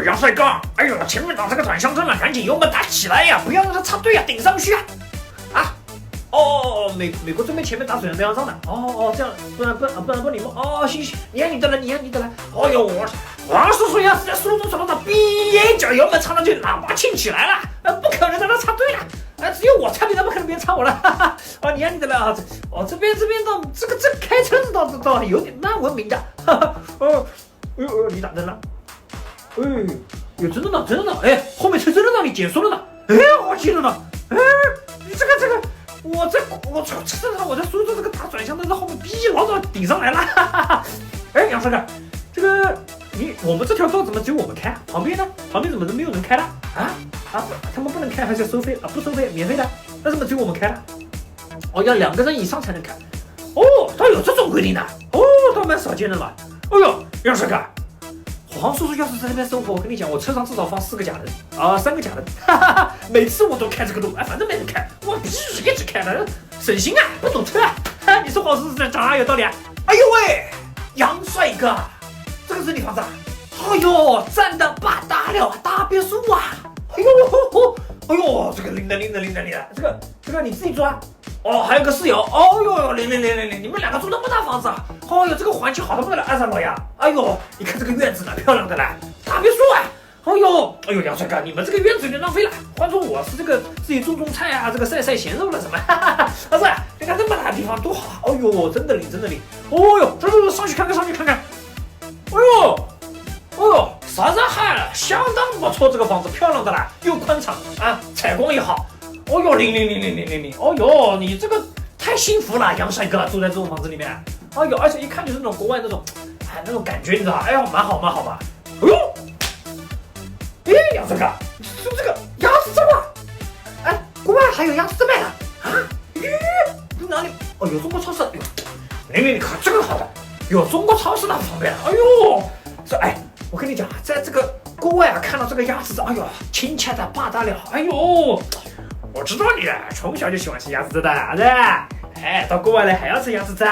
杨帅哥，哎呦，前面打这个转向灯了，赶紧油门打起来呀，不要让它插队呀，顶上去啊！啊，美国这边前面打转向灯的，这样不然不礼貌哦，行，你看你的了，哎呦，王叔叔要是在速度传动上，一脚油门插上去，喇叭沁起来了，不可能让他插队了。只有我插你，怎么可能别人插我了？你看你的了啊！这边倒这开车子倒有点蛮文明的。你打灯了？真的呢！哎，后面车真的让你减速了呢！哎，我记得呢！哎，你这个，我在苏州这个打转向灯在后面老早顶上来了！哎，杨帅哥，这个我们这条道怎么只有我们开？旁边呢？旁边怎么没有人开了？他们不能开还是收费啊？不收费，免费的。那怎么只有我们开了？要2个人以上才能开。倒有这种规定的。倒蛮少见的嘛。哎呦，杨帅哥，黄叔叔要是在那边生活，我跟你讲，我车上至少放4个假人3个假人，每次我都开这个路，反正没人开，我必须一直开的，省心啊，不堵车啊。你说黄叔叔讲哪有道理啊？哎呦喂，杨帅哥，这个是你房子啊？哎呦，占的把大了，大别墅啊！哎呦，这个灵的，这个你自己住啊？还有个室友。灵，你们2个住那么大房子啊？这个环境好的不得了，二三老呀！哎呦，你看这个院子呢，漂亮的啦，大别墅啊！哎呦，杨帅哥，你们这个院子有点浪费了。换做我是这个自己种菜啊，这个晒咸肉了什么？儿子，你看这么大的地方多好！哎呦，真的灵！这上去看看！啥子嗨，相当不错，这个房子漂亮的啦，又宽敞啊，采光也好。灵！你这个太幸福了，杨帅哥住在这种房子里面。而且一看就是那种国外那种感觉，你知道？蛮好嘛。杨帅哥，就这个鸭子粥啊！国外还有鸭子粥卖的啊？哪里？有中国超市。你看这个好的，有中国超市那方便。我跟你讲，在这个国外啊，看到这个鸭子粥，亲切的不得了。我知道你从小就喜欢吃鸭子粥的，到国外来还要吃鸭子粥，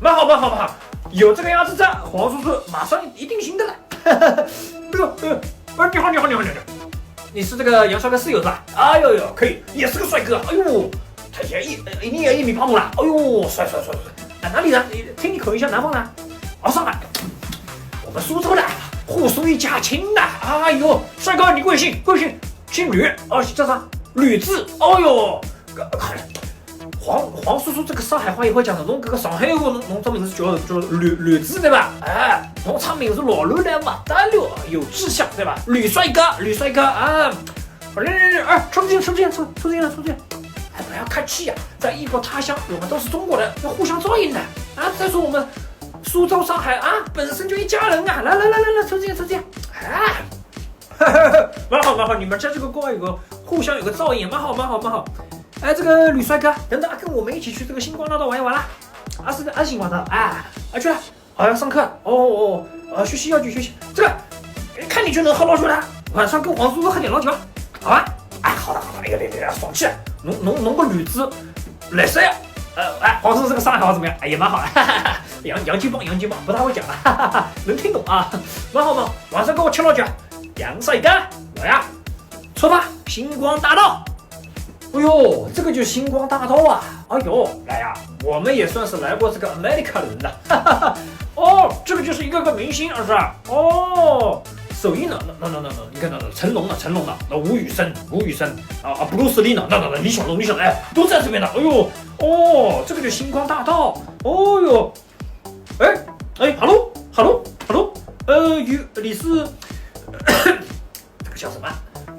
蛮好。有这个鸭子粥，黄叔叔马上一定行的了。你好，你是这个杨帅哥室友是吧？可以，也是个帅哥。他也你也1.85米了。帅！哪里的？听你口音像南方的。上海。我们苏州的，沪苏一家亲的。帅哥，你贵姓？姓吕。叫啥？吕字。黄叔叔这个上海话也会讲的，侬这个上海话侬这名字叫吕字对吧？侬唱名字老流量嘛，得了，有志向对吧？吕帅哥啊！抽进了！不要客气呀，在异国他乡，我们都是中国人，要互相照应的啊！再说我们苏州、上海本身就一家人啊！来，抽进！蛮好，你们在这个国外有个互相有个照应，蛮好。这个吕帅哥，等等，跟我们一起去这个星光大道玩一玩啦！是星光大道去了，要上课学习要去学习。这个看你就能喝老酒的，晚上跟黄叔叔喝点老酒，好吧？好的，爽气了，弄个吕字来噻。黄叔叔这个上海话怎么样？也蛮好的，洋气棒，不太会讲了，能听懂啊，蛮好。晚上跟我吃老酒，杨帅哥，来呀，出发，星光大道。这个就是星光大道啊！来呀，我们也算是来过这个 America 人了。这个就是一个明星，儿子。首映呢，那你看成龙了，那吴宇森布鲁斯利呢，那李小龙，都在这边呢。这个就是星光大道。Hello，你是这个叫什么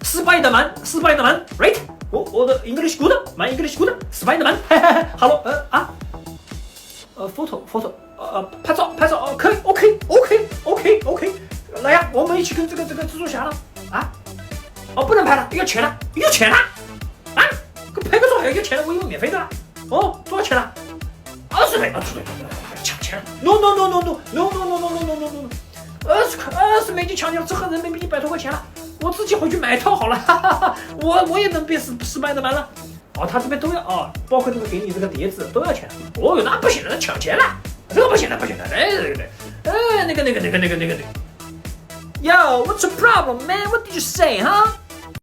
？Spiderman right？我的 English good，my English good，Spiderman， Hello， photo，拍照，可以 ，OK，来呀，我们一起跟这个蜘蛛侠了不能拍了，要钱了，拍个照还要钱了，我以为免费的了。多少钱了？20倍抢钱了 ，no， 20美金抢钱，折合人民币100多块钱了。我自己回去买一套好了，我也能变Spiderman了。他这边都要包括这个给你这个碟子都要钱。那不行了，抢钱了，这个不行了，对，那个， Yo, what's your problem, man? What did you say, huh?